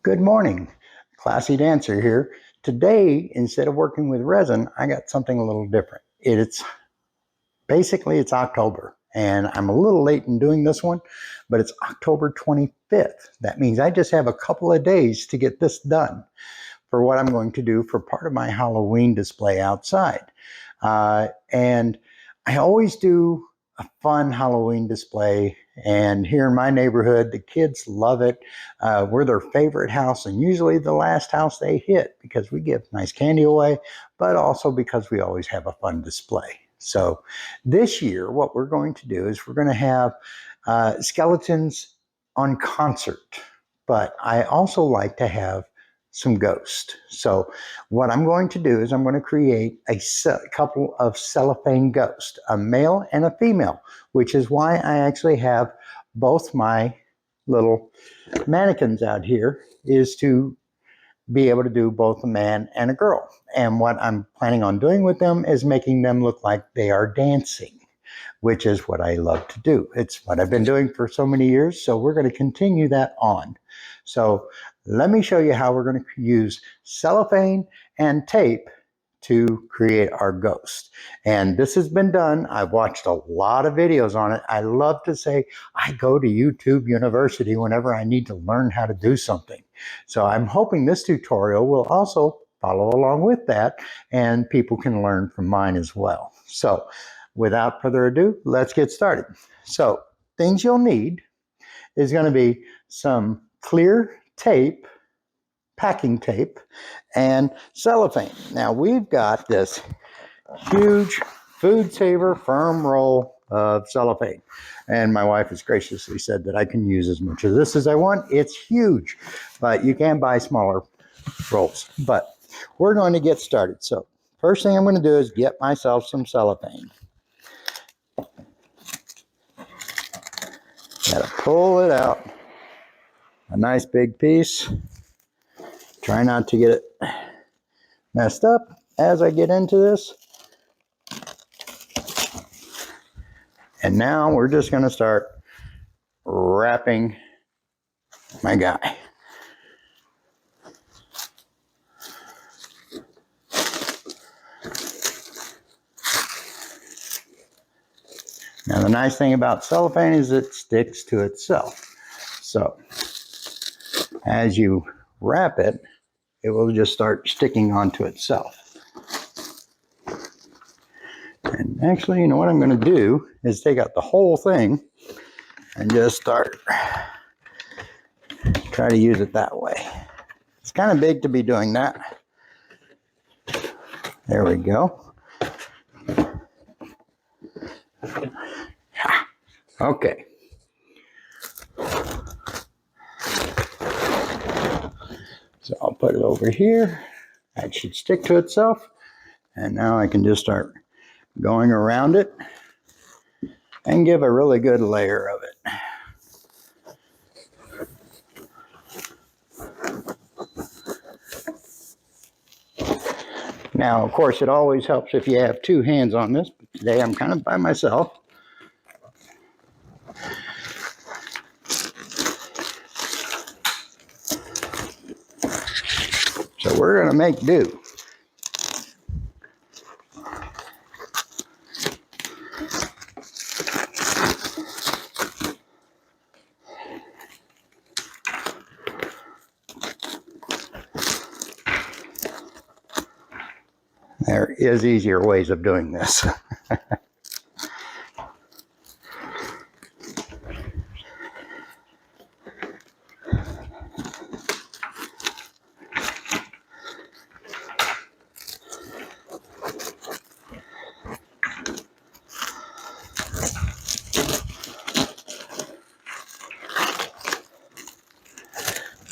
Good morning, Classy Dancer here. Today, instead of working with resin, I got something a little different. It's October, and I'm a little late in doing this one, but it's October 25th. That means I just have a couple of days to get this done for what I'm going to do for part of my Halloween display outside. And I always do a fun Halloween display. And here in my neighborhood, the kids love it. We're their favorite house, and usually the last house they hit because we give nice candy away, but also because we always have a fun display. So this year, what we're going to do is we're going to have skeletons on concert, but I also like to have some ghosts. So what I'm going to do is I'm going to create a couple of cellophane ghosts, a male and a female, which is why I actually have both my little mannequins out here, is to be able to do both a man and a girl. And what I'm planning on doing with them is making them look like they are dancing, which is what I love to do. It's what I've been doing for so many years, so we're going to continue that on. So let me show you how we're going to use cellophane and tape to create our ghost. And this has been done. I've watched a lot of videos on it. I love to say I go to YouTube University whenever I need to learn how to do something. So I'm hoping this tutorial will also follow along with that, and people can learn from mine as well. So without further ado, let's get started. So things you'll need is going to be some clear tape, packing tape, and cellophane. Now we've got this huge Food Saver firm roll of cellophane, and my wife has graciously said that I can use as much of this as I want. It's huge, but you can buy smaller rolls. But we're going to get started. So first thing I'm going to do is get myself some cellophane. Got to pull it out. A nice big piece. Try not to get it messed up as I get into this. And now we're just going to start wrapping my guy. Now the nice thing about cellophane is it sticks to itself. So as you wrap it, it will just start sticking onto itself. And actually, you know what I'm going to do is take out the whole thing and just start, try to use it that way. It's kind of big to be doing that. There we go. Okay. So I'll put it over here. That should stick to itself. And now I can just start going around it and give a really good layer of it. Now, of course, it always helps if you have two hands on this, but today I'm kind of by myself. So we're going to make do. There is easier ways of doing this.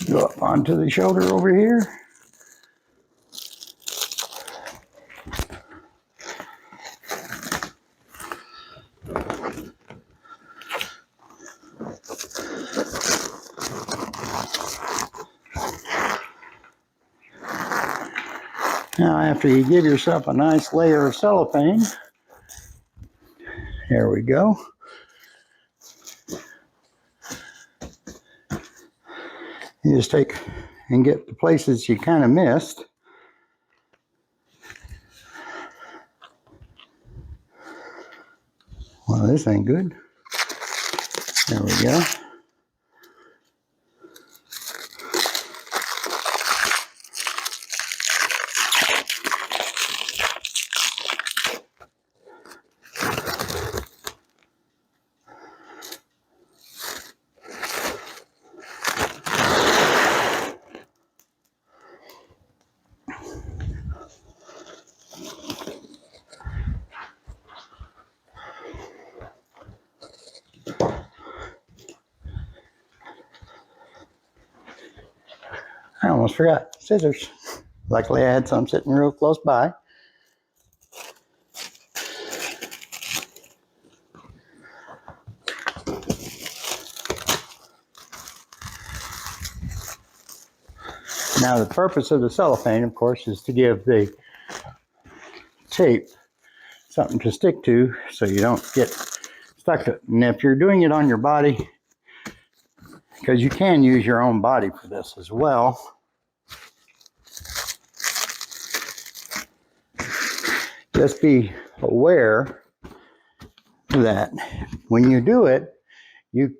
Go up onto the shoulder over here. Now, after you give yourself a nice layer of cellophane, here we go. You just take and get the places you kind of missed. Well, this ain't good. There we go. I almost forgot scissors. Luckily I had some sitting real close by. Now the purpose of the cellophane, of course, is to give the tape something to stick to so you don't get stuck to it. And if you're doing it on your body, because you can use your own body for this as well, just be aware that when you do it, you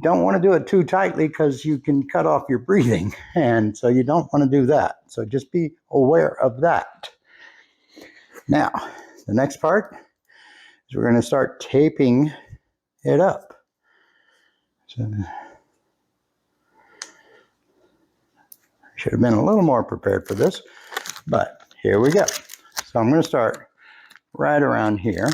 don't want to do it too tightly because you can cut off your breathing, and so you don't want to do that. So just be aware of that. Now, the next part is we're going to start taping it up. So I should have been a little more prepared for this, but here we go. So I'm going to start right around here.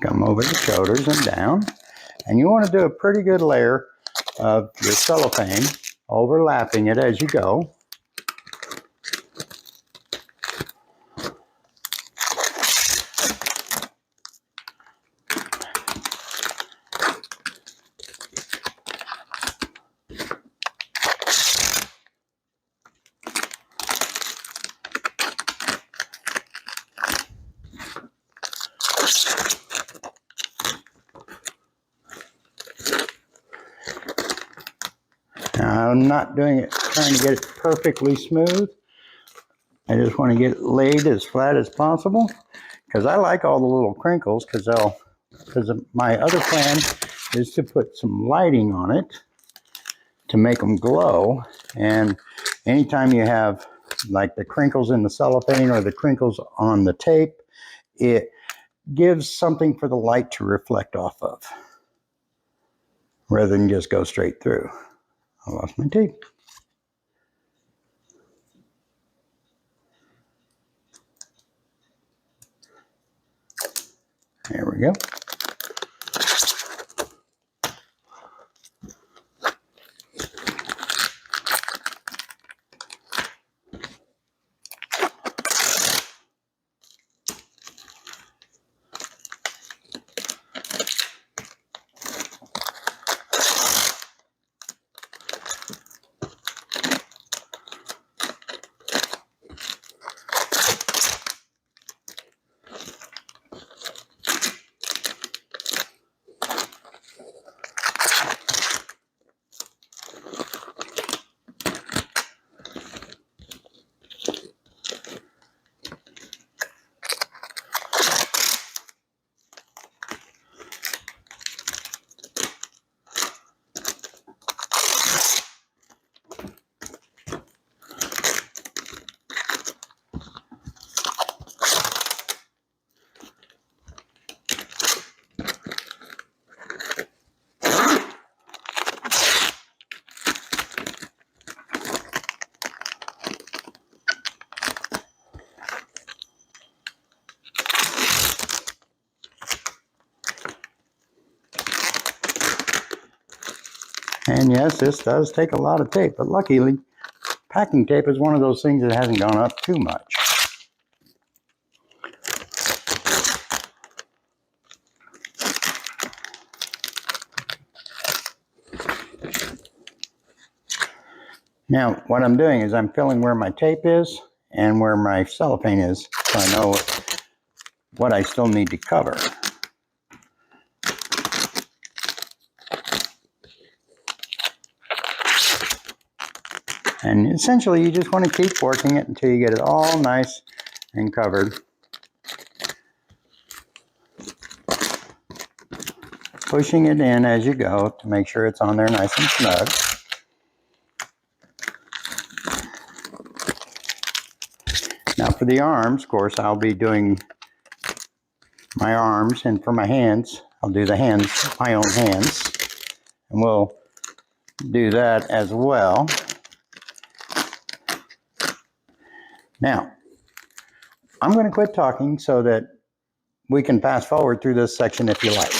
Come over the shoulders and down. And you want to do a pretty good layer of your cellophane, overlapping it as you go. Now, I'm not doing it trying to get it perfectly smooth. I just want to get it laid as flat as possible because I like all the little crinkles because my other plan is to put some lighting on it to make them glow. And anytime you have like the crinkles in the cellophane or the crinkles on the tape, it gives something for the light to reflect off of rather than just go straight through. I lost my tape. There we go. And yes, this does take a lot of tape, but luckily, packing tape is one of those things that hasn't gone up too much. Now, what I'm doing is I'm filling where my tape is and where my cellophane is, so I know what I still need to cover. And essentially, you just want to keep working it until you get it all nice and covered. Pushing it in as you go to make sure it's on there nice and snug. Now for the arms, of course, I'll be doing my arms, and for my hands, I'll do the hands, my own hands. And we'll do that as well. Now, I'm going to quit talking so that we can fast forward through this section if you like.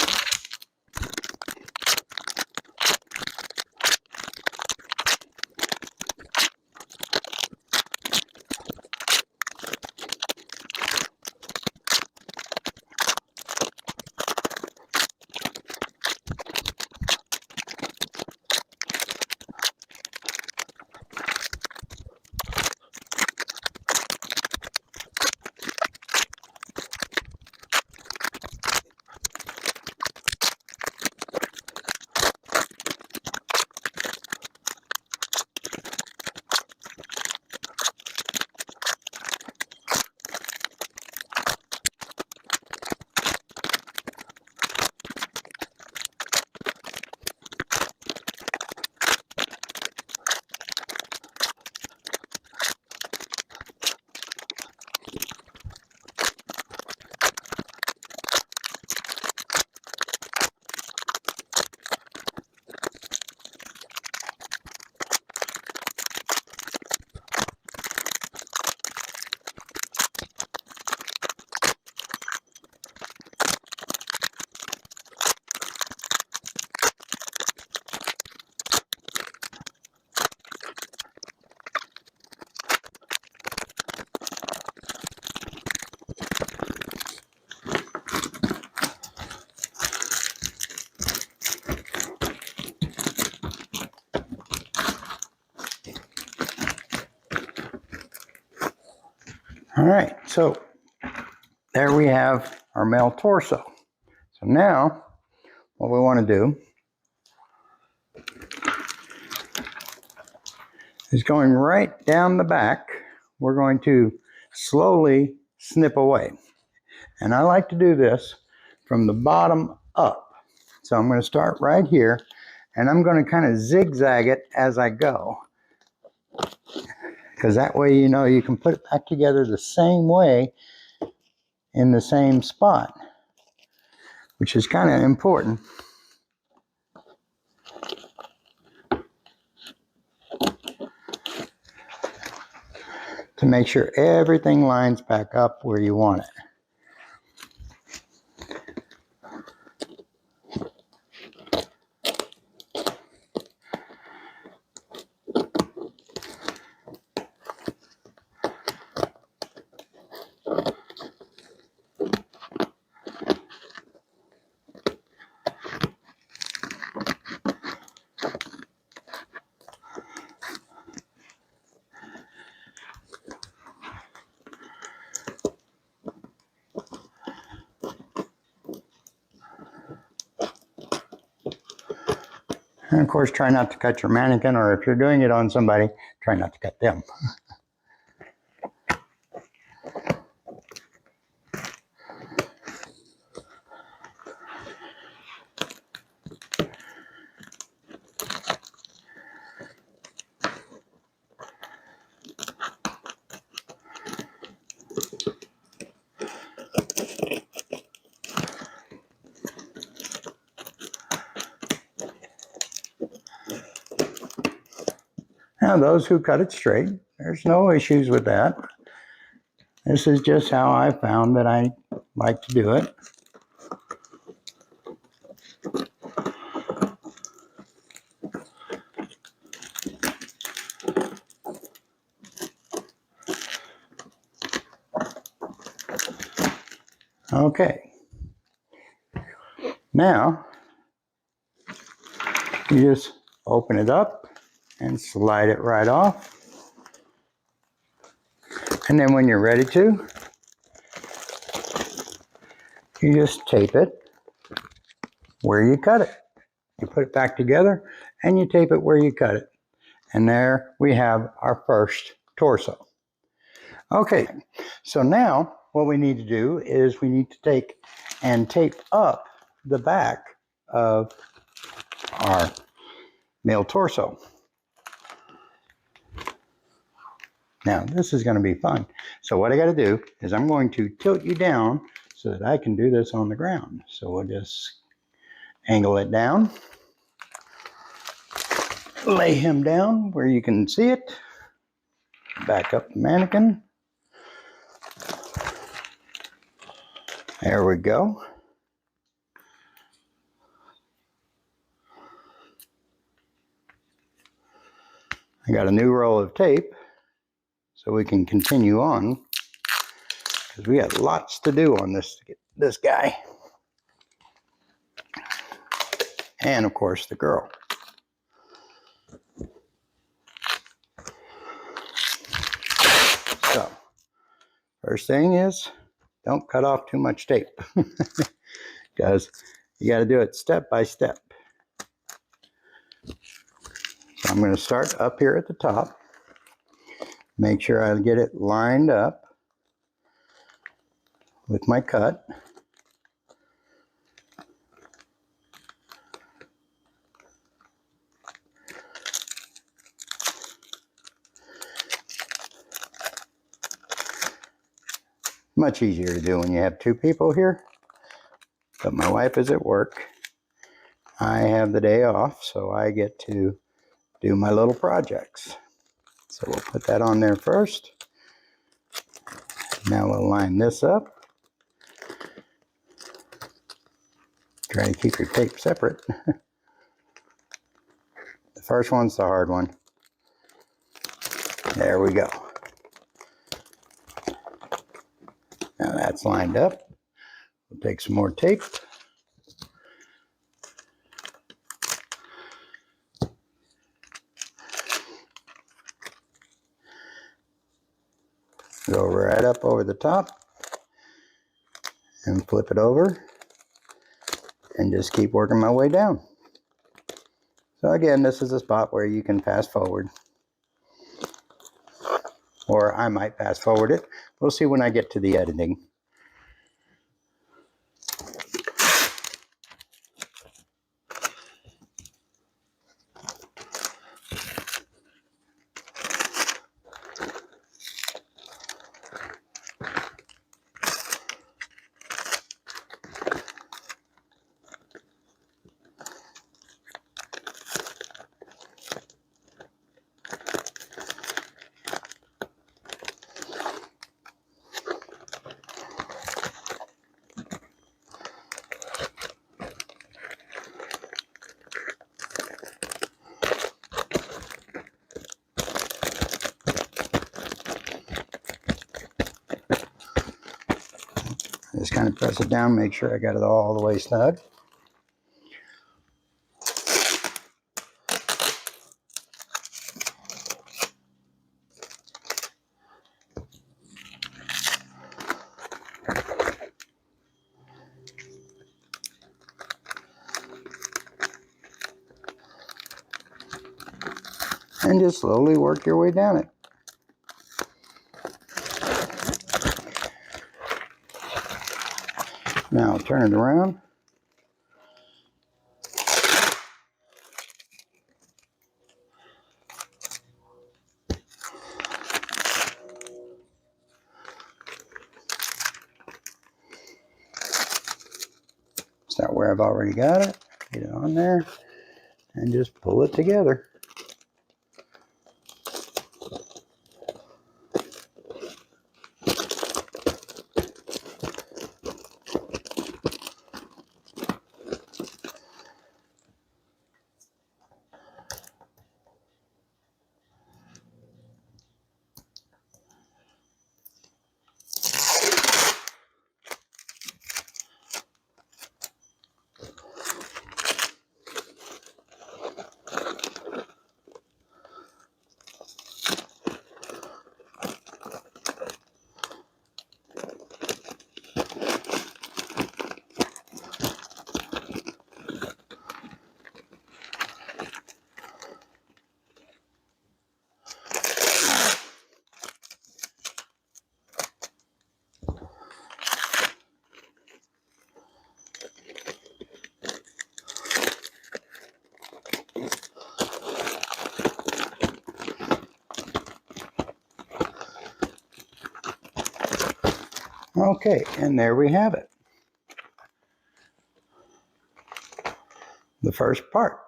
All right, so there we have our male torso. So now, what we want to do is going right down the back, we're going to slowly snip away. And I like to do this from the bottom up. So I'm going to start right here, and I'm going to kind of zigzag it as I go. Because that way, you know, you can put it back together the same way in the same spot, which is kind of important. To make sure everything lines back up where you want it. And of course, try not to cut your mannequin, or if you're doing it on somebody, try not to cut them. Now, those who cut it straight, there's no issues with that. This is just how I found that I like to do it. Okay. Now, you just open it up and slide it right off. And then when you're ready to, you just tape it where you cut it. You put it back together and you tape it where you cut it. And there we have our first torso. Okay, so now what we need to do is we need to take and tape up the back of our male torso. Now, this is going to be fun. So what I got to do is I'm going to tilt you down so that I can do this on the ground. So we'll just angle it down, lay him down where you can see it, back up the mannequin. There we go. I got a new roll of tape so we can continue on because we got lots to do on this guy. And of course the girl. So, first thing is, don't cut off too much tape because you got to do it step by step. So I'm going to start up here at the top. Make sure I get it lined up with my cut. Much easier to do when you have two people here. But my wife is at work. I have the day off, so I get to do my little projects. So we'll put that on there first. Now we'll line this up. Try to keep your tape separate. The first one's the hard one. There we go. Now that's lined up. We'll take some more tape. Go right up over the top and flip it over and just keep working my way down. So again, this is a spot where you can fast forward, or I might fast forward it. We'll see when I get to the editing. Just kind of press it down, make sure I got it all the way snug. And just slowly work your way down it. Now turn it around. Start where I've already got it. Get it on there and just pull it together. Okay, and there we have it. The first part.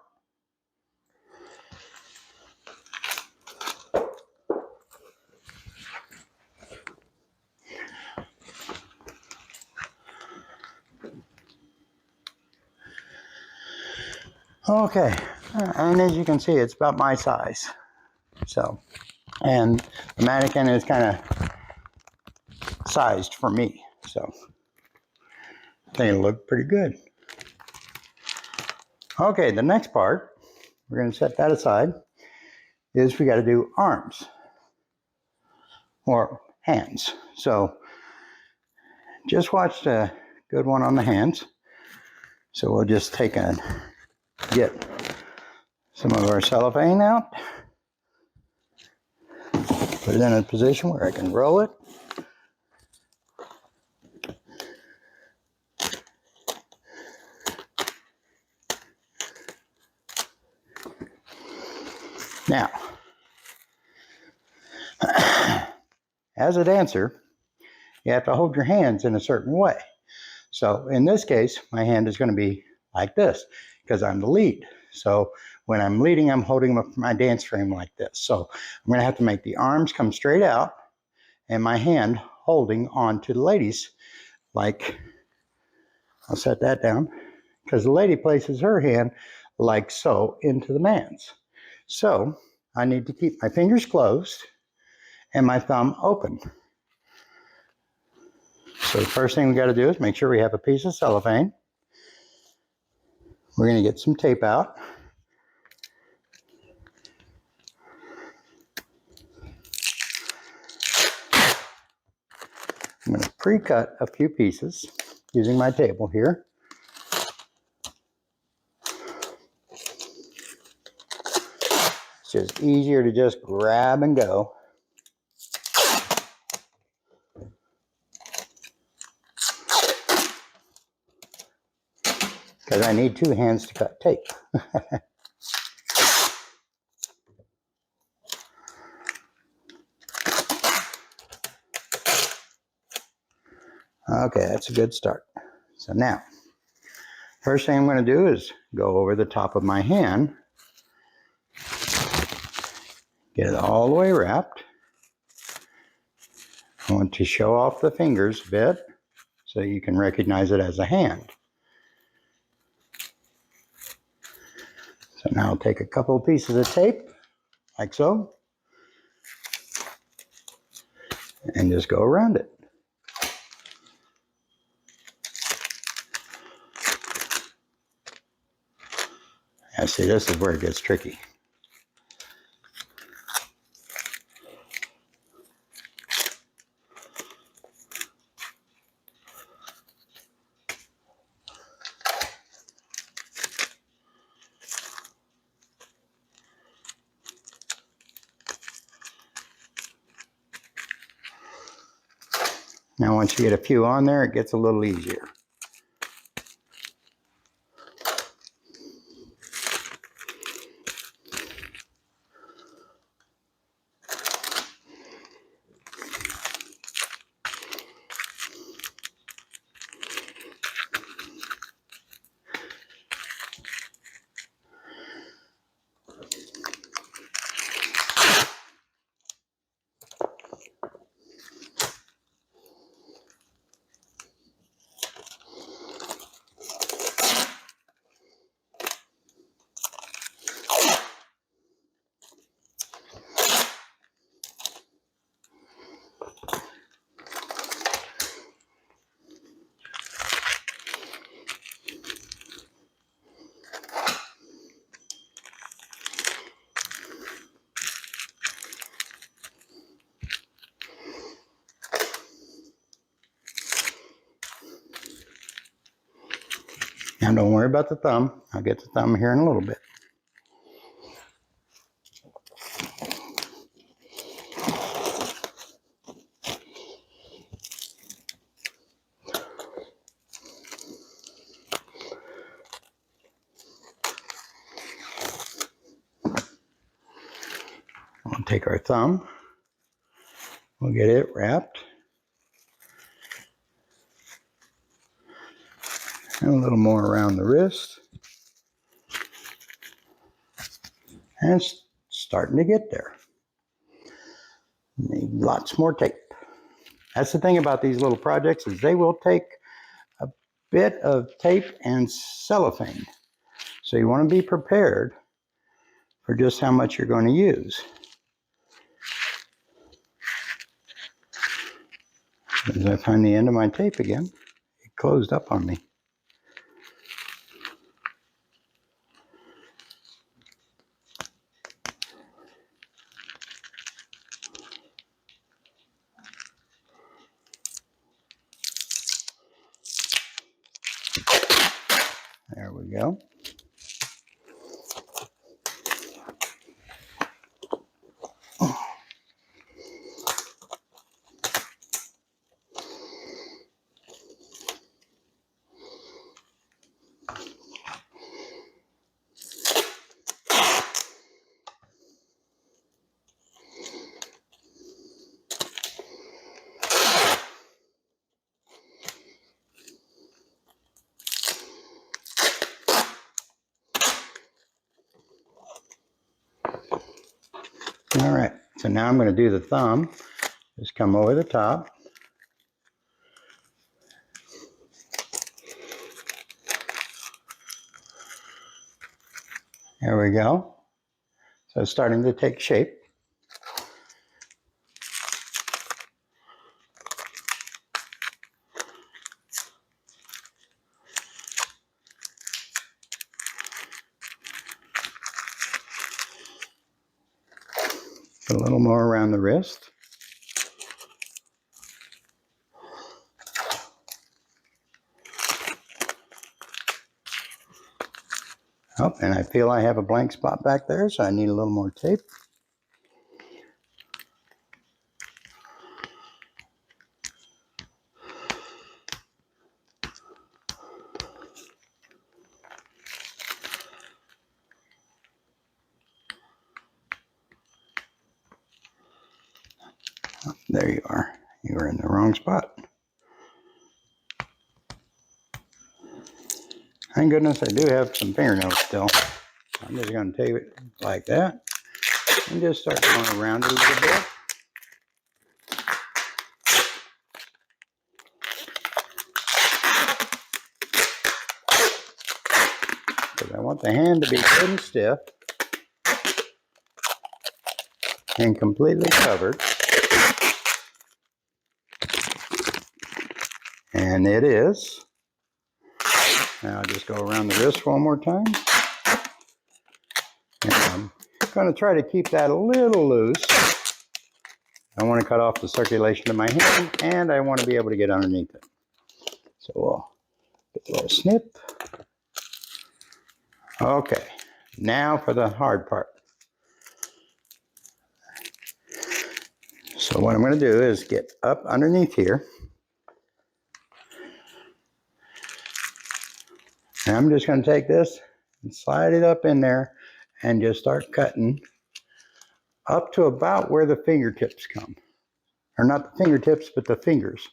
Okay, and as you can see, it's about my size. So, and the mannequin is kind of sized for me. So, I think it looked pretty good. Okay, the next part, we're going to set that aside, is we got to do arms or hands. So, just watched a good one on the hands. So we'll just get some of our cellophane out, put it in a position where I can roll it. Now, as a dancer, you have to hold your hands in a certain way. So in this case, my hand is going to be like this because I'm the lead. So when I'm leading, I'm holding my dance frame like this. So I'm going to have to make the arms come straight out and my hand holding on to the ladies, like, I'll set that down, because the lady places her hand like so into the man's. So I need to keep my fingers closed and my thumb open. So the first thing we got to do is make sure we have a piece of cellophane. We're going to get some tape out. I'm going to pre-cut a few pieces using my table here. It's just easier to just grab and go. Because I need two hands to cut tape. Okay, that's a good start. So now, first thing I'm going to do is go over the top of my hand, get it all the way wrapped. I want to show off the fingers a bit so you can recognize it as a hand. So now I'll take a couple of pieces of tape, like so, and just go around it. Now see, this is where it gets tricky. Now once you get a few on there, it gets a little easier. Now don't worry about the thumb. I'll get the thumb here in a little bit. We'll take our thumb, we'll get it wrapped, And a little more around the wrist. And it's starting to get there. Need lots more tape. That's the thing about these little projects, is they will take a bit of tape and cellophane. So you want to be prepared for just how much you're going to use. As I find the end of my tape again, it closed up on me. There we go. All right, so now I'm going to do the thumb. Just come over the top. There we go. So it's starting to take shape. Put a little more around the wrist. Oh, and I feel I have a blank spot back there, so I need a little more tape. Oh, there you are. You were in the wrong spot. Thank goodness I do have some fingernails still. I'm just going to tape it like that and just start going around it a little bit. Because I want the hand to be good and stiff and completely covered. And it is. Now I'll just go around the wrist one more time. And I'm going to try to keep that a little loose. I want to cut off the circulation of my hand, and I want to be able to get underneath it. So we'll get a little snip. Okay, now for the hard part. So what I'm going to do is get up underneath here. And I'm just going to take this and slide it up in there and just start cutting up to about where the fingertips come. Or not the fingertips, but the fingers.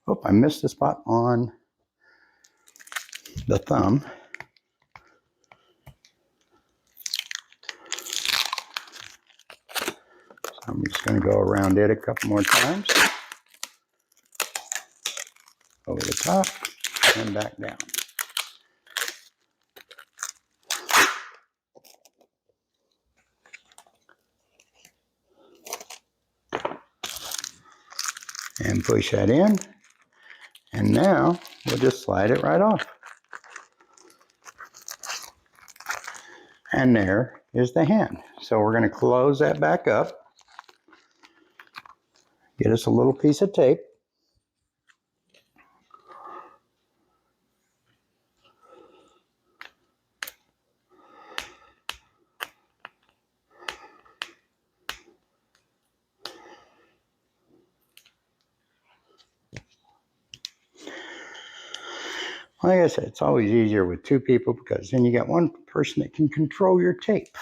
Oh, I missed the spot on the thumb. So I'm just going to go around it a couple more times. Over the top and back down. And push that in. And now we'll just slide it right off. And there is the hand. So we're going to close that back up. Get us a little piece of tape. Like I said, it's always easier with two people because then you got one person that can control your tape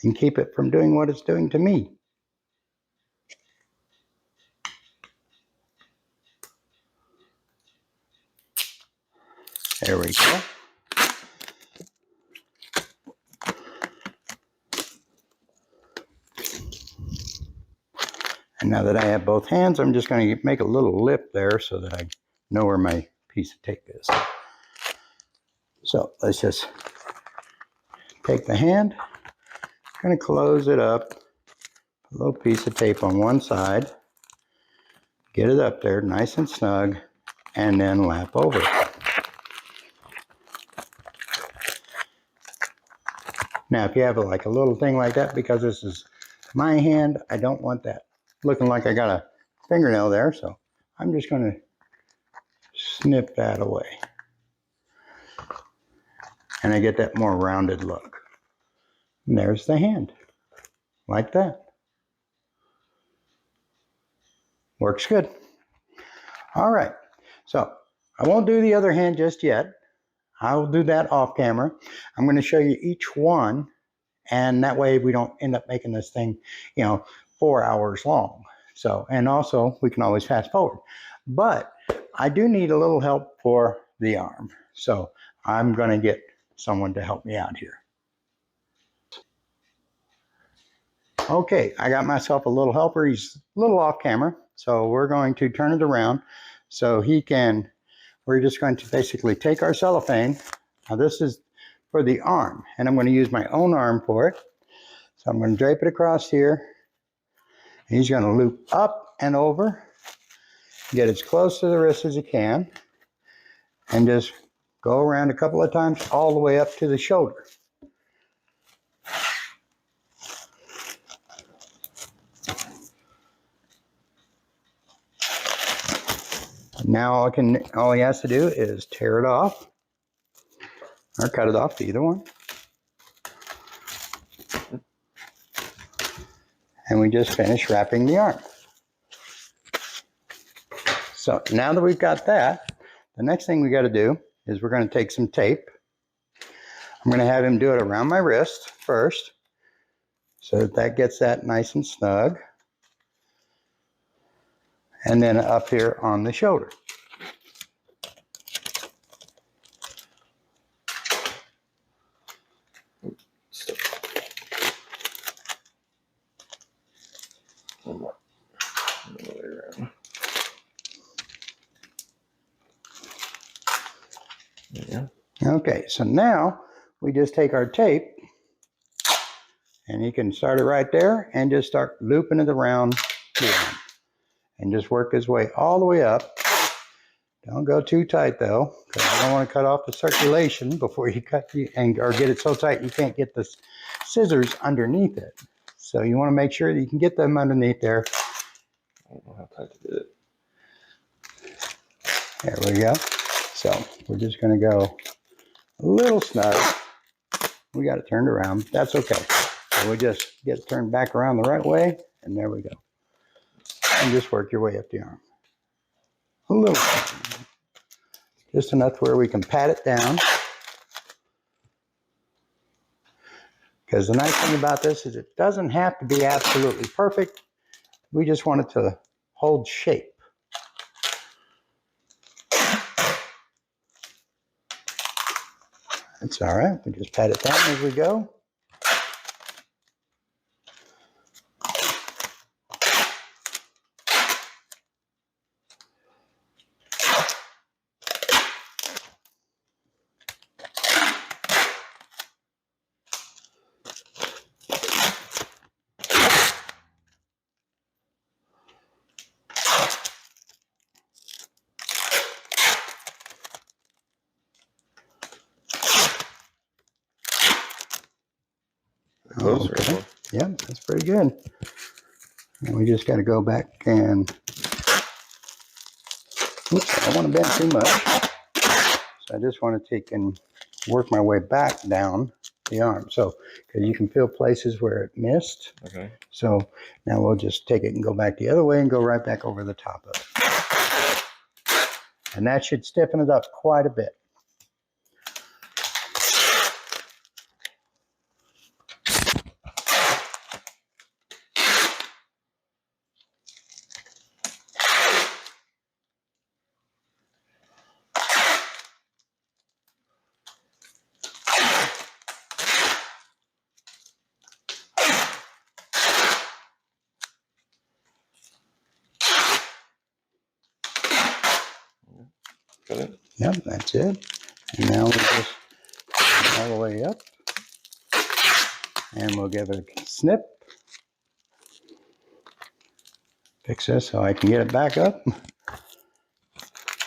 and keep it from doing what it's doing to me. There we go. And now that I have both hands, I'm just going to make a little lip there so that I know where my piece of tape is. So let's just take the hand, going to close it up, a little piece of tape on one side, get it up there nice and snug, and then lap over it. Now, if you have like a little thing like that, because this is my hand, I don't want that looking like I got a fingernail there, so I'm just going to snip that away. And I get that more rounded look. And there's the hand, like that. Works good. All right, so I won't do the other hand just yet. I'll do that off camera. I'm going to show you each one, and that way we don't end up making this thing, 4 hours long. So, and also we can always fast forward. But I do need a little help for the arm. So I'm going to get someone to help me out here. Okay, I got myself a little helper. He's a little off camera. So we're going to turn it around so we're just going to basically take our cellophane. Now this is for the arm, and I'm going to use my own arm for it. So I'm going to drape it across here. He's going to loop up and over, get as close to the wrist as you can, and just go around a couple of times all the way up to the shoulder. Now all he has to do is tear it off, or cut it off, either one. And we just finish wrapping the arm. So now that we've got that, the next thing we got to do is we're going to take some tape. I'm going to have him do it around my wrist first, so that gets that nice and snug. And then up here on the shoulder. Yeah. Okay, so now we just take our tape, and you can start it right there and just start looping it around the arm. And just work his way all the way up. Don't go too tight though, because I don't want to cut off the circulation before you or get it so tight you can't get the scissors underneath it. So you want to make sure that you can get them underneath there. I don't know how tight to do it. There we go. So we're just going to go a little snug. We got it turned around. That's okay. So we just get it turned back around the right way, and there we go. And just work your way up the arm. A little. Just enough where we can pat it down. Because the nice thing about this is it doesn't have to be absolutely perfect. We just want it to hold shape. That's all right. We just pat it down as we go. Close, Okay. right? Yeah, that's pretty good. And we just got to go back and, oops, I don't want to bend too much. So I just want to take and work my way back down the arm. So, because you can feel places where it missed. Okay. So now we'll just take it and go back the other way and go right back over the top of it. And that should stiffen it up quite a bit. that it? Yep, that's it. And now we just go all the way up. And we'll give it a snip. Fix this so I can get it back up.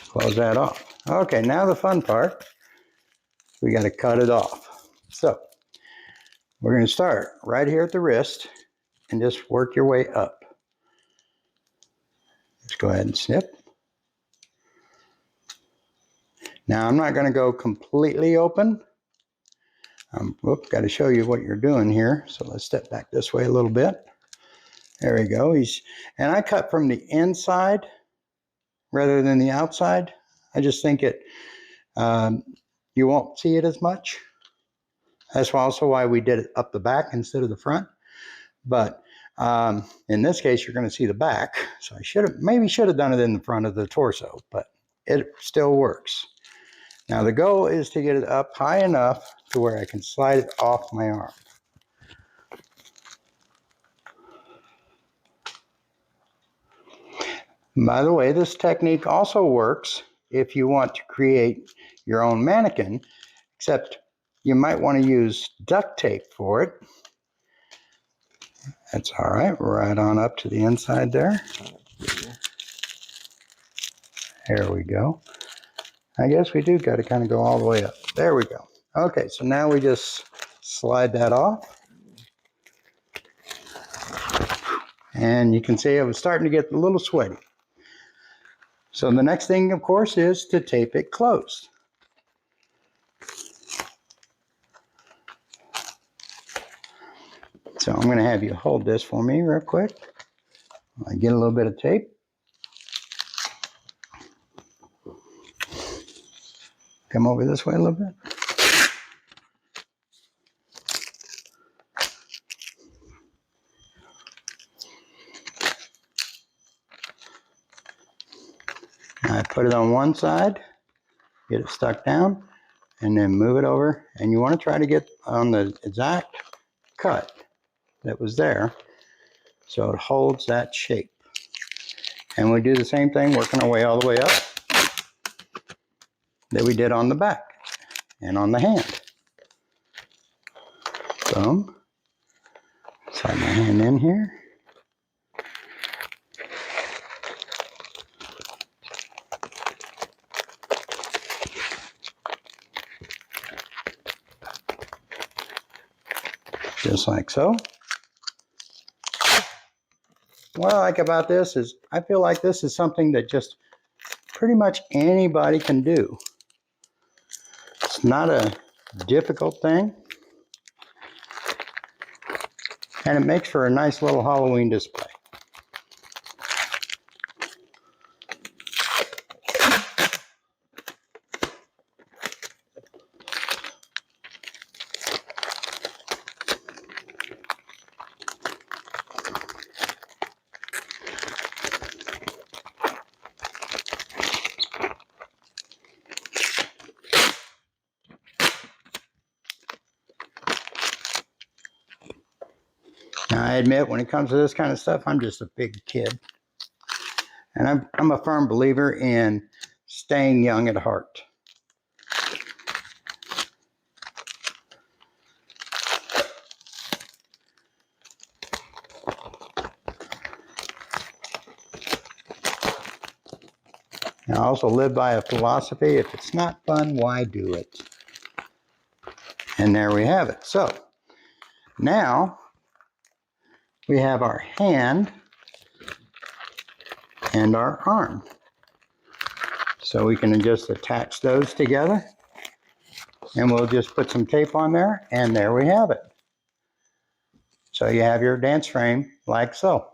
Close that off. Okay, now the fun part. We got to cut it off. So we're going to start right here at the wrist and just work your way up. Just go ahead and snip. Now I'm not going to go completely open. Got to show you what you're doing here. So let's step back this way a little bit. There we go. And I cut from the inside rather than the outside. I just think you won't see it as much. That's also why we did it up the back instead of the front. But in this case, you're going to see the back. So I maybe should have done it in the front of the torso, but it still works. Now the goal is to get it up high enough to where I can slide it off my arm. By the way, this technique also works if you want to create your own mannequin, except you might want to use duct tape for it. That's all right, right on up to the inside there. There we go. I guess we do got to kind of go all the way up. There we go. Okay, so now we just slide that off. And you can see I was starting to get a little sweaty. So the next thing, of course, is to tape it closed. So I'm going to have you hold this for me real quick. I get a little bit of tape. Come over this way a little bit. I put it on one side, get it stuck down, and then move it over. And you want to try to get on the exact cut that was there so it holds that shape. And we do the same thing, working our way all the way up that we did on the back and on the hand. Boom. Slide my hand in here. Just like so. What I like about this is I feel like this is something that just pretty much anybody can do. It's not a difficult thing. And it makes for a nice little Halloween display. Now, I admit, when it comes to this kind of stuff, I'm just a big kid. And I'm a firm believer in staying young at heart. And I also live by a philosophy, if it's not fun, why do it? And there we have it. So, now we have our hand and our arm. So we can just attach those together. And we'll just put some tape on there, and there we have it. So you have your dance frame like so.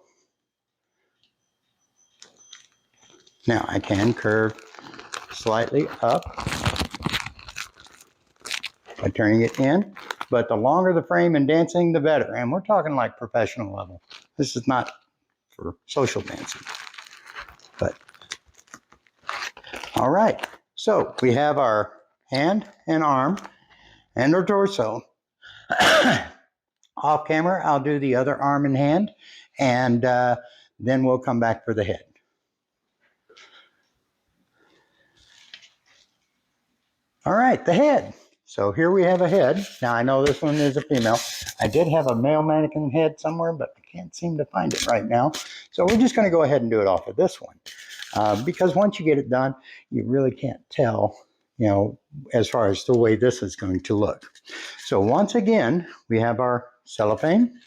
Now I can curve slightly up by turning it in, but the longer the frame in dancing, the better. And we're talking like professional level. This is not for social dancing. But all right, so we have our hand and arm and our torso. Off camera, I'll do the other arm and hand, and then we'll come back for the head. All right, the head. So here we have a head. Now I know this one is a female. I did have a male mannequin head somewhere, but I can't seem to find it right now. So we're just going to go ahead and do it off of this one. Because once you get it done, you really can't tell, you know, as far as the way this is going to look. So once again, we have our cellophane.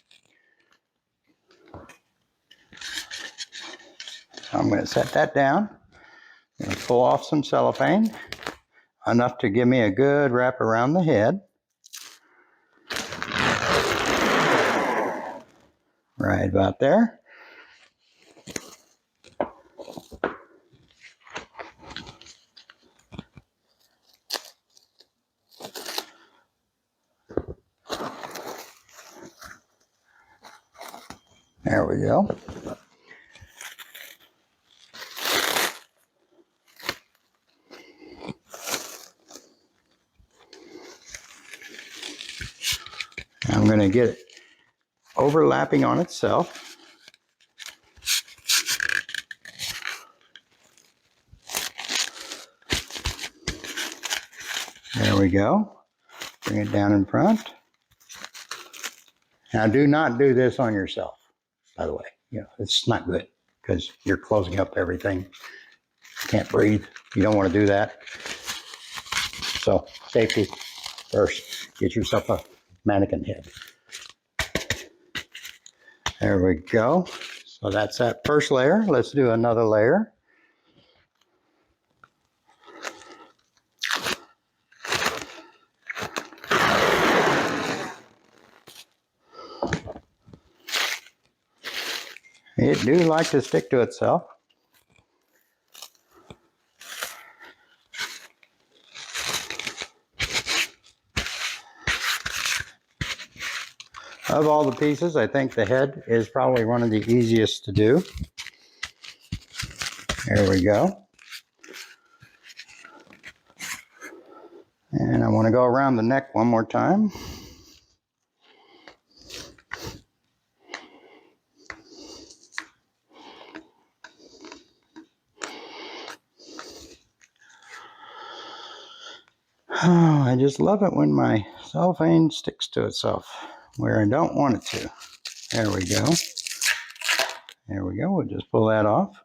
So I'm going to set that down. I'm going to pull off some cellophane, enough to give me a good wrap around the head. Right about there. There we go. I'm going to get it overlapping on itself. There we go. Bring it down in front. Now do not do this on yourself, by the way. You know, it's not good because you're closing up everything. You can't breathe. You don't want to do that. So safety first. Get yourself a mannequin head. There we go. So that's that first layer. Let's do another layer. It do like to stick to itself. Of all the pieces, I think the head is probably one of the easiest to do. There we go. And I want to go around the neck one more time. Oh, I just love it when my cellophane sticks to itself where I don't want it to. There we go. There we go. We'll just pull that off.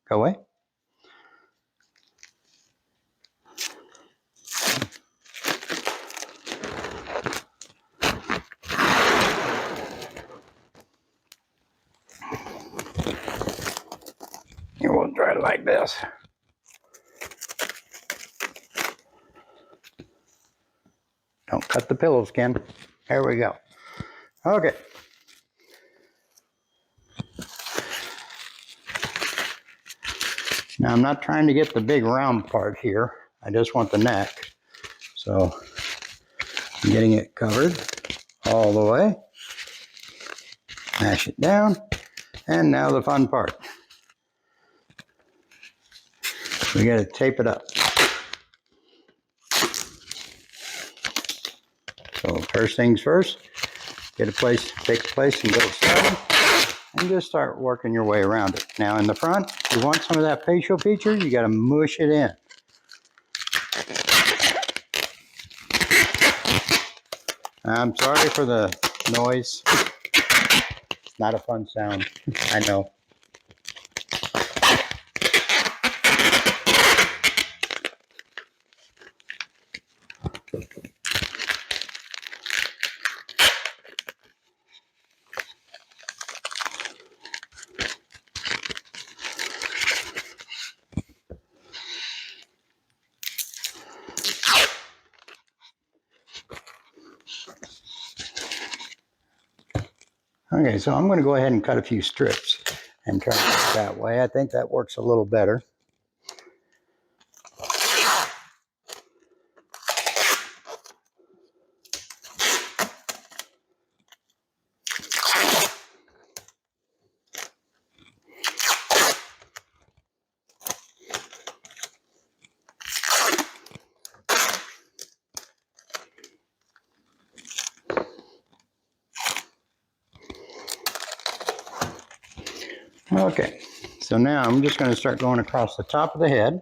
Go away. And we'll try it like this. Don't cut the pillows, Ken. There we go. Okay. Now I'm not trying to get the big round part here. I just want the neck. So I'm getting it covered all the way. Mash it down. And now the fun part. We got to tape it up. So first things first, get a place, take a place and get it started. And just start working your way around it. Now in the front, if you want some of that facial feature, you got to mush it in. I'm sorry for the noise. It's not a fun sound, I know. Okay, so I'm going to go ahead and cut a few strips and try it that way. I think that works a little better. Okay, so now I'm just going to start going across the top of the head.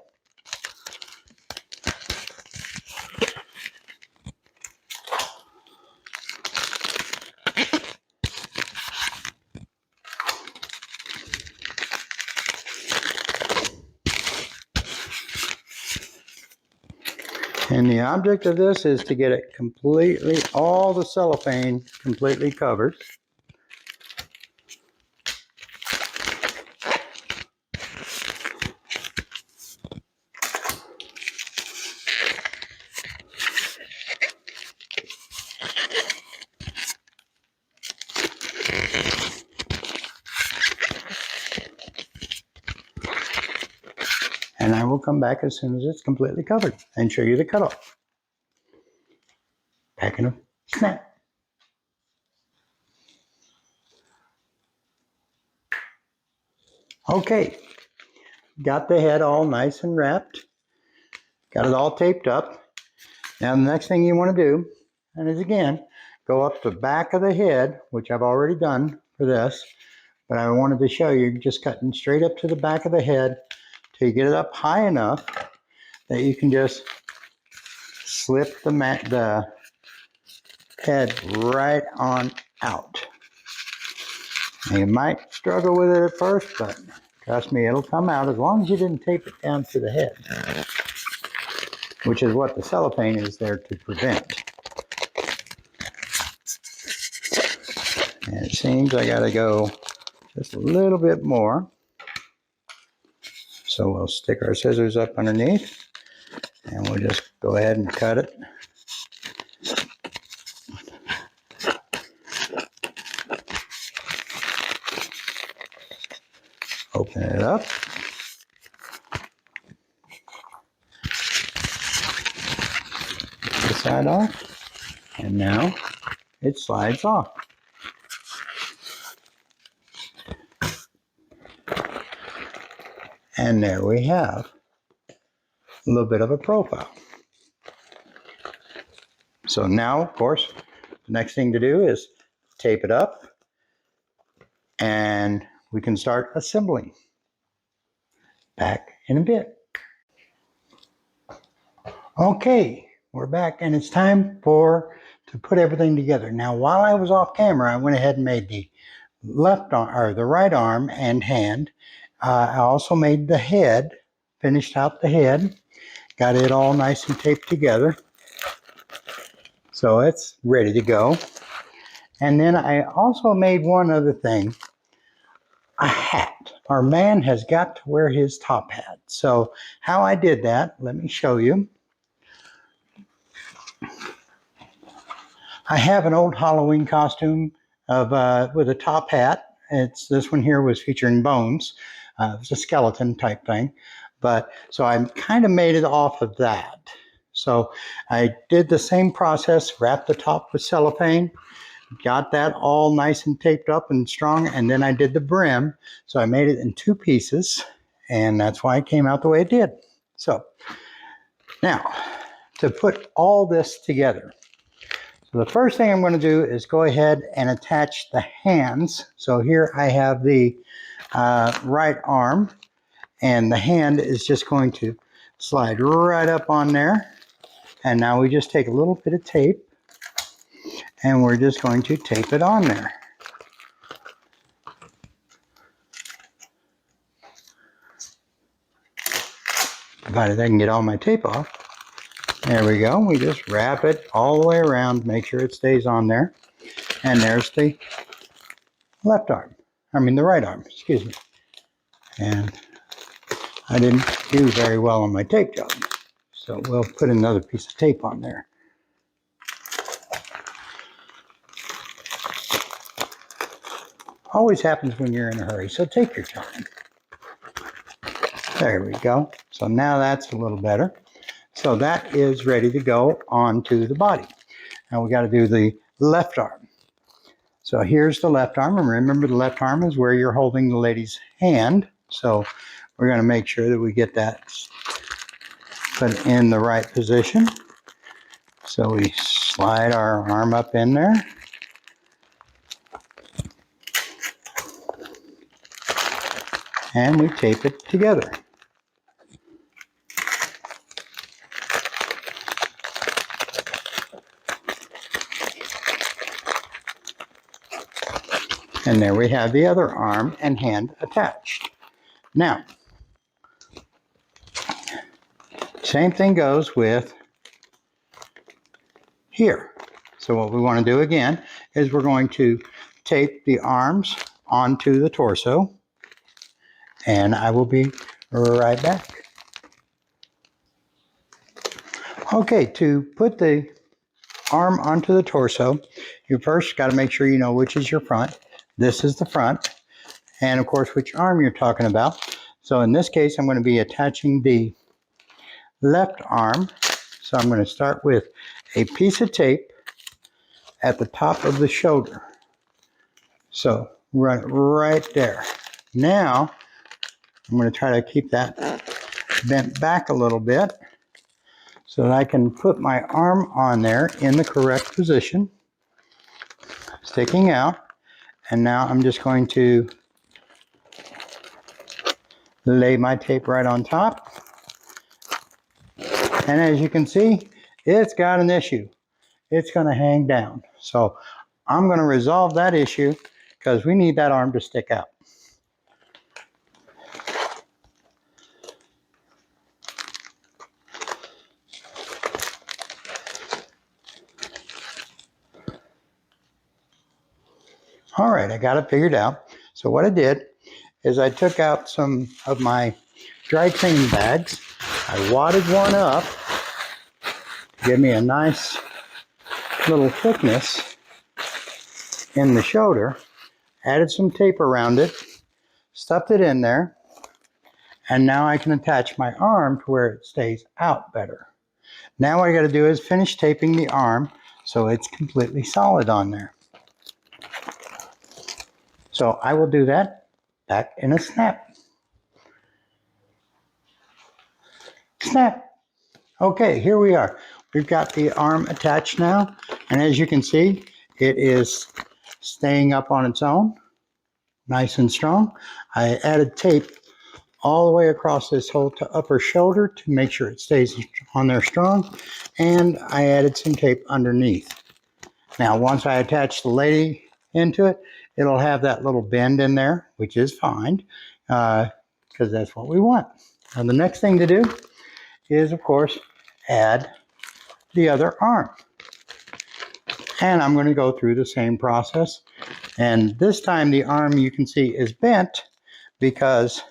And the object of this is to get it completely, all the cellophane completely covered. And I will come back as soon as it's completely covered and show you the cutoff. Packing a snap. Okay, got the head all nice and wrapped. Got it all taped up. Now the next thing you want to do, and is again, go up the back of the head, which I've already done for this, but I wanted to show you just cutting straight up to the back of the head till you get it up high enough that you can just slip the head right on out. Now, you might struggle with it at first, but trust me, it'll come out as long as you didn't tape it down to the head, which is what the cellophane is there to prevent. And it seems I got to go just a little bit more. So we'll stick our scissors up underneath and we'll just go ahead and cut it. Open it up. This side off. And now it slides off. And there we have a little bit of a profile. So now, of course, the next thing to do is tape it up and we can start assembling. Back in a bit. Okay, we're back and it's time to put everything together. Now, while I was off camera, I went ahead and made the left arm or the right arm and hand. I also made the head, finished out the head, got it all nice and taped together. So it's ready to go. And then I also made one other thing, a hat. Our man has got to wear his top hat. So how I did that, let me show you. I have an old Halloween costume with a top hat. This one here was featuring bones. It was a skeleton type thing. But so I kind of made it off of that. So I did the same process, wrapped the top with cellophane, got that all nice and taped up and strong, and then I did the brim. So I made it in two pieces, and that's why it came out the way it did. So now, to put all this together, so the first thing I'm going to do is go ahead and attach the hands. So here I have the right arm, and the hand is just going to slide right up on there. And now we just take a little bit of tape, and we're just going to tape it on there. Provided I can get all my tape off. There we go. We just wrap it all the way around, make sure it stays on there. And there's the left arm. I mean the right arm, excuse me. And I didn't do very well on my tape job. So we'll put another piece of tape on there. Always happens when you're in a hurry, so take your time. There we go. So now that's a little better. So that is ready to go onto the body. Now we got to do the left arm. So here's the left arm, and remember the left arm is where you're holding the lady's hand. So we're going to make sure that we get that put in the right position. So we slide our arm up in there. And we tape it together. And there we have the other arm and hand attached. Now, same thing goes with here. So what we want to do again is we're going to tape the arms onto the torso, and I will be right back. Okay, to put the arm onto the torso, you first got to make sure you know which is your front. This is the front, and of course which arm you're talking about. So in this case, I'm going to be attaching the left arm. So I'm going to start with a piece of tape at the top of the shoulder. So run right there. Now I'm going to try to keep that bent back a little bit so that I can put my arm on there in the correct position, sticking out. And now I'm just going to lay my tape right on top. And as you can see, it's got an issue. It's going to hang down. So I'm going to resolve that issue because we need that arm to stick out. All right, I got it figured out. So what I did is I took out some of my dry cleaning bags. I wadded one up to give me a nice little thickness in the shoulder, added some tape around it, stuffed it in there, and now I can attach my arm to where it stays out better. Now what I got to do is finish taping the arm so it's completely solid on there. So I will do that back in a snap. Snap. Okay, here we are. We've got the arm attached now, and as you can see, it is staying up on its own, nice and strong. I added tape all the way across this whole upper shoulder to make sure it stays on there strong, and I added some tape underneath. Now, once I attach the lady into it, it'll have that little bend in there, which is fine, because that's what we want. Now, the next thing to do is, of course, add the other arm. And I'm going to go through the same process. And this time the arm, you can see, is bent because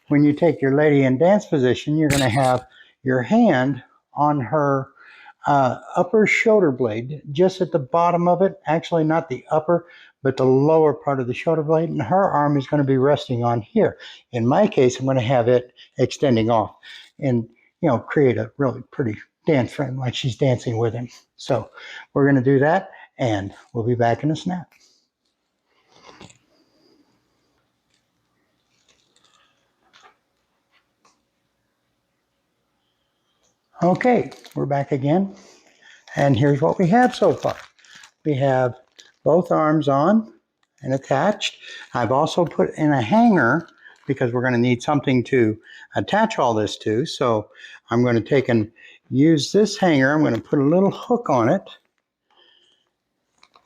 when you take your lady in dance position, you're going to have your hand on her upper shoulder blade, just at the bottom of it. Actually, not the upper, but the lower part of the shoulder blade. And her arm is going to be resting on here. In my case, I'm going to have it extending off and, you know, create a really pretty dance frame like she's dancing with him. So we're going to do that, and we'll be back in a snap. Okay, we're back again, and here's what we have so far. We have both arms on and attached. I've also put in a hanger because we're going to need something to attach all this to. So I'm going to take and use this hanger. I'm going to put a little hook on it,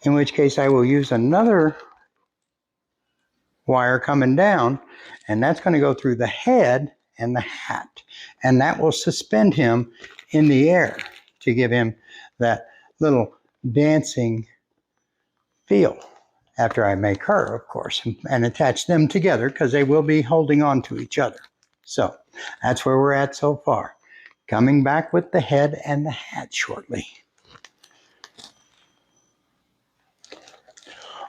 in which case I will use another wire coming down, and that's going to go through the head and the hat, and that will suspend him in the air to give him that little dancing feel after I make her, of course, and attach them together because they will be holding on to each other. So that's where we're at so far. Coming back with the head and the hat shortly.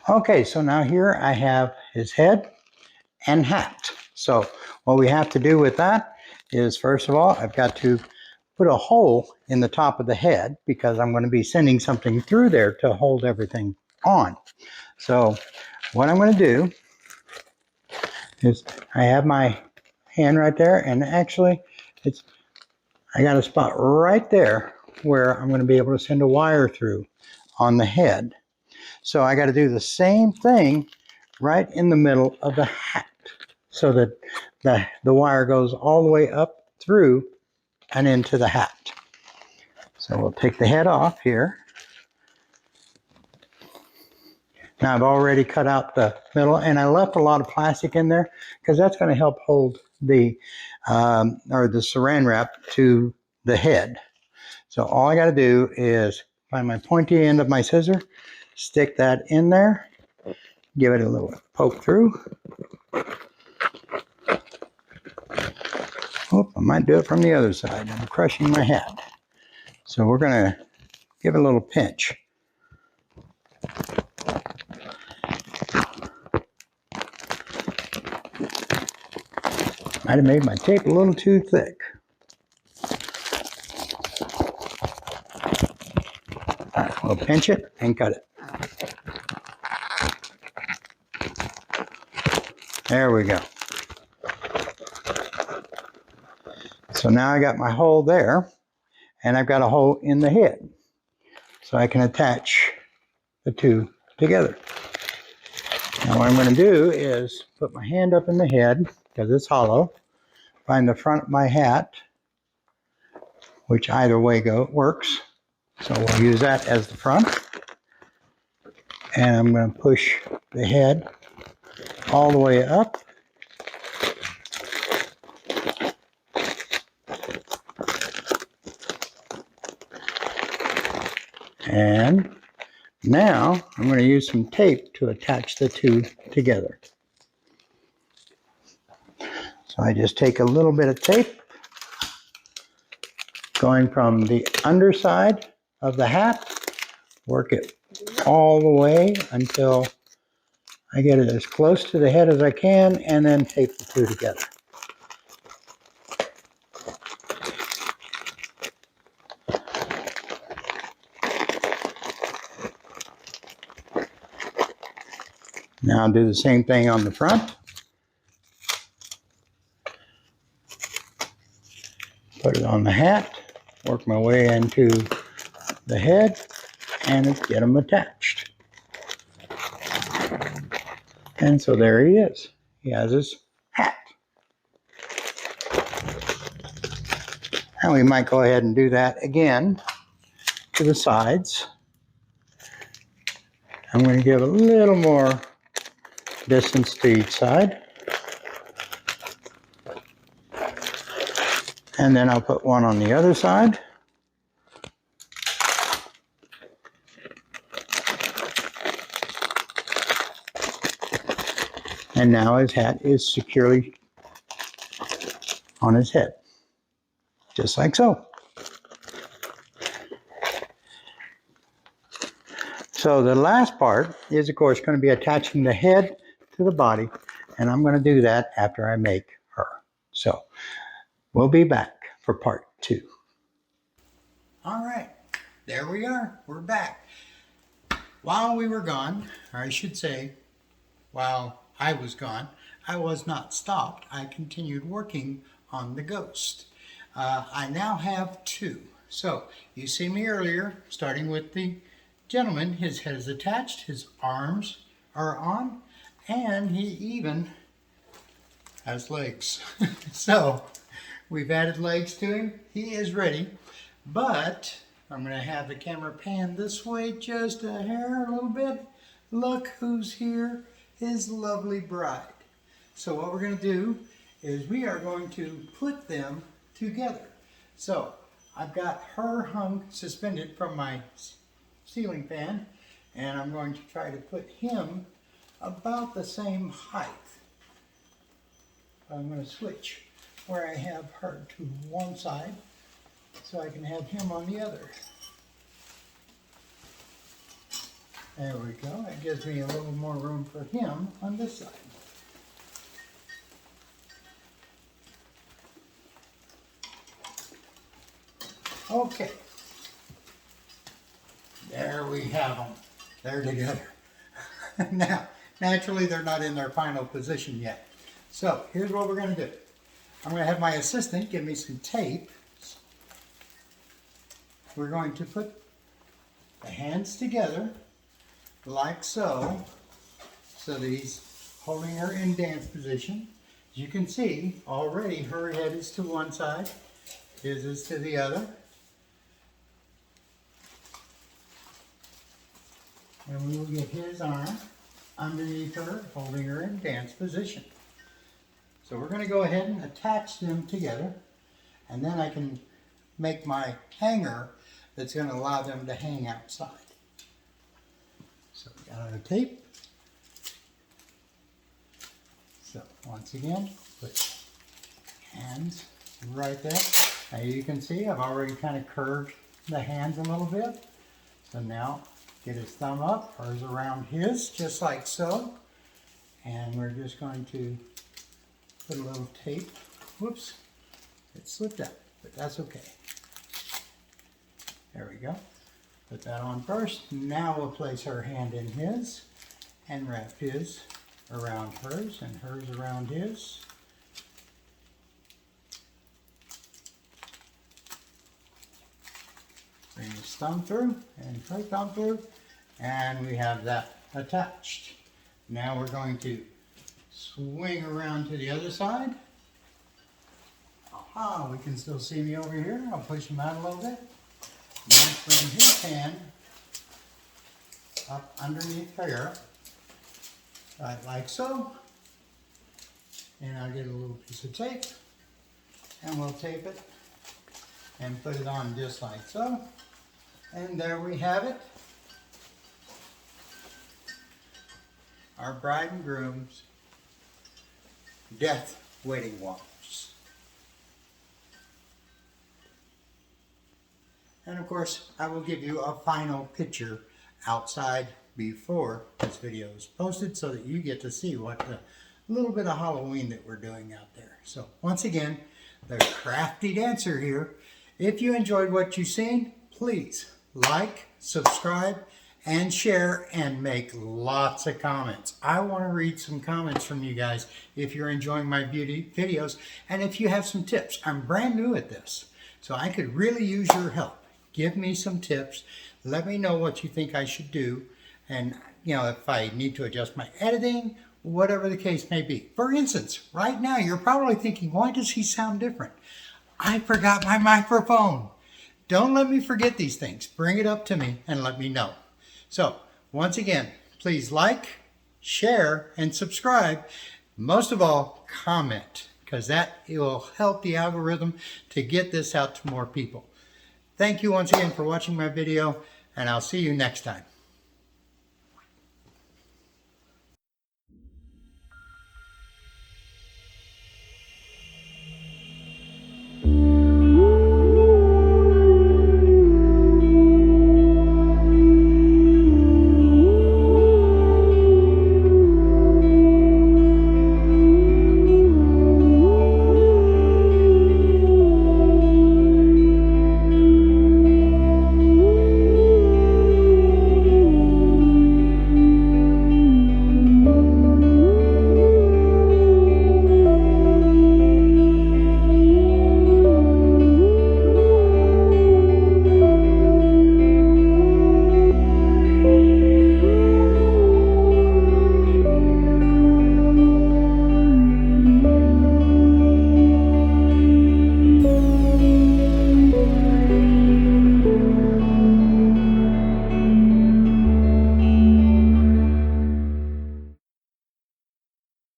Okay, so now here I have his head and hat. So what we have to do with that is, first of all, I've got to put a hole in the top of the head because I'm going to be sending something through there to hold everything on. So what I'm going to do is I have my hand right there, and actually I got a spot right there where I'm going to be able to send a wire through on the head. So I got to do the same thing right in the middle of the hat so that the wire goes all the way up through and into the hat. So we'll take the head off here. Now I've already cut out the middle, and I left a lot of plastic in there because that's going to help hold the saran wrap to the head. So all I got to do is find my pointy end of my scissor, stick that in there, give it a little poke through. Oh, I might do it from the other side. I'm crushing my hat. So we're going to give it a little pinch. Might have made my tape a little too thick. All right, we'll pinch it and cut it. There we go. So now I got my hole there, and I've got a hole in the head. So I can attach the two together. Now what I'm going to do is put my hand up in the head, because it's hollow, find the front of my hat, which either way works. So we'll use that as the front. And I'm going to push the head all the way up. And now I'm going to use some tape to attach the two together. So I just take a little bit of tape, going from the underside of the hat, work it all the way until I get it as close to the head as I can, and then tape the two together. Now I'll do the same thing on the front. Put it on the hat, work my way into the head, and get them attached. And so there he is. He has his hat. And we might go ahead and do that again to the sides. I'm going to give a little more distance to each side. And then I'll put one on the other side. And now his hat is securely on his head, just like so. So the last part is, of course, going to be attaching the head to the body, and I'm going to do that after I make her. So we'll be back for part 2. All right, there we are. We're back. While we were gone, or I should say, while I was gone, I was not stopped. I continued working on the ghost. I now have 2. So you see me earlier, starting with the gentleman. His head is attached, his arms are on, and he even has legs. So we've added legs to him. He is ready, but I'm going to have the camera pan this way just a hair, a little bit. Look who's here, his lovely bride. So what we're going to do is we are going to put them together. So I've got her hung, suspended from my ceiling fan, and I'm going to try to put him about the same height. I'm going to switch where I have her to one side so I can have him on the other. There we go. That gives me a little more room for him on this side. Okay. There we have them. They're together. Now, naturally, they're not in their final position yet. So, here's what we're going to do. I'm going to have my assistant give me some tape. We're going to put the hands together like so, so that he's holding her in dance position. As you can see, already her head is to one side, his is to the other. And we will get his arm underneath her, holding her in dance position. So we're going to go ahead and attach them together, and then I can make my hanger that's going to allow them to hang outside. So we got our tape. So once again, put hands right there. Now you can see I've already kind of curved the hands a little bit. So now get his thumb up, hers around his, just like so. And we're just going to put a little tape. Whoops, it slipped out, but that's okay. There we go. Put that on first. Now we'll place her hand in his and wrap his around hers and hers around his. Bring his thumb through and her thumb through, and we have that attached. Now we're going to swing around to the other side. Aha, we can still see me over here. I'll push him out a little bit. Now bring his hand up underneath her, right like so. And I'll get a little piece of tape, and we'll tape it and put it on just like so. And there we have it. Our bride and groom's death wedding watch. And of course, I will give you a final picture outside before this video is posted so that you get to see what the little bit of Halloween that we're doing out there. So once again, the crafty dancer here. If you enjoyed what you've seen, please like, subscribe, and share, and make lots of comments. I want to read some comments from you guys if you're enjoying my beauty videos, and if you have some tips. I'm brand new at this, so I could really use your help. Give me some tips. Let me know what you think I should do, and if I need to adjust my editing, whatever the case may be. For instance, right now you're probably thinking, why does he sound different? I forgot my microphone. Don't let me forget these things. Bring it up to me and let me know. So, once again, please like, share, and subscribe. Most of all, comment, because it will help the algorithm to get this out to more people. Thank you once again for watching my video, and I'll see you next time.